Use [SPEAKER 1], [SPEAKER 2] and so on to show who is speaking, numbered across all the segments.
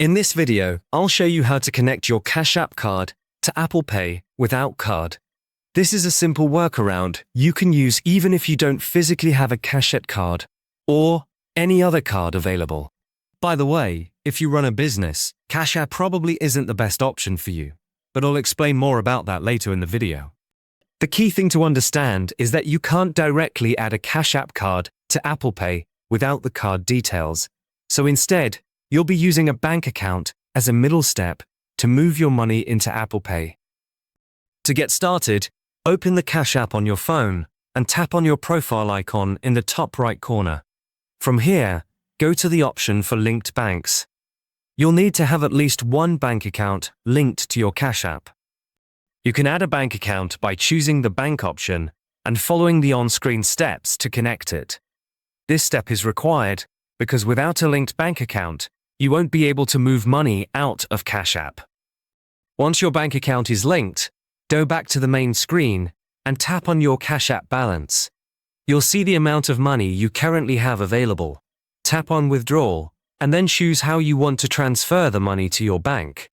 [SPEAKER 1] In this video, I'll show you how to connect your Cash App card to Apple Pay without card. This is a simple workaround you can use even if you don't physically have a Cash App card or any other card available. By the way, if you run a business, Cash App probably isn't the best option for you, but I'll explain more about that later in the video. The key thing to understand is that you can't directly add a Cash App card to Apple Pay without the card details. So instead, you'll be using a bank account as a middle step to move your money into Apple Pay. To get started, open the Cash App on your phone and tap on your profile icon in the top right corner. From here, go to the option for linked banks. You'll need to have at least one bank account linked to your Cash App. You can add a bank account by choosing the bank option and following the on-screen steps to connect it. This step is required because without a linked bank account, you won't be able to move money out of Cash App. Once your bank account is linked, go back to the main screen and tap on your Cash App balance. You'll see the amount of money you currently have available. Tap on Withdrawal, and then choose how you want to transfer the money to your bank.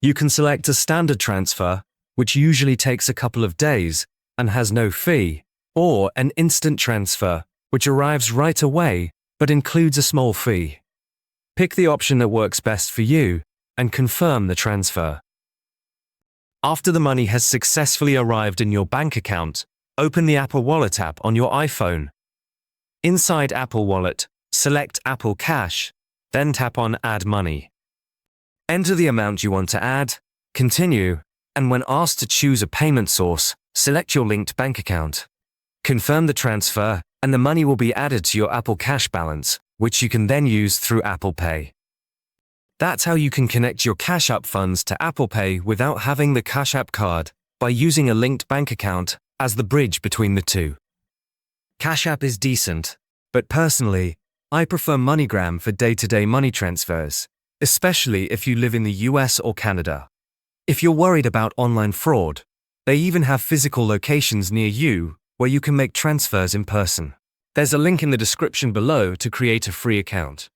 [SPEAKER 1] You can select a standard transfer, which usually takes a couple of days and has no fee, or an instant transfer, which arrives right away but includes a small fee. Pick the option that works best for you and confirm the transfer. After the money has successfully arrived in your bank account, open the Apple Wallet app on your iPhone. Inside Apple Wallet, select Apple Cash, then tap on Add Money. Enter the amount you want to add, continue, and when asked to choose a payment source, select your linked bank account. Confirm the transfer, and the money will be added to your Apple Cash balance, which you can then use through Apple Pay. That's how you can connect your Cash App funds to Apple Pay without having the Cash App card, by using a linked bank account as the bridge between the two. Cash App is decent, but personally, I prefer MoneyGram for day-to-day money transfers, especially if you live in the US or Canada. If you're worried about online fraud, they even have physical locations near you where you can make transfers in person. There's a link in the description below to create a free account.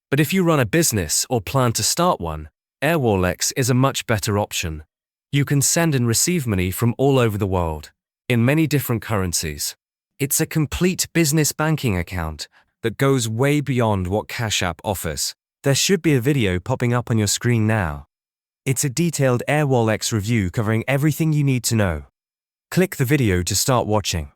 [SPEAKER 1] But if you run a business or plan to start one, Airwallex is a much better option. You can send and receive money from all over the world, in many different currencies. It's a complete business banking account that goes way beyond what Cash App offers. There should be a video popping up on your screen now. It's a detailed Airwallex review covering everything you need to know. Click the video to start watching.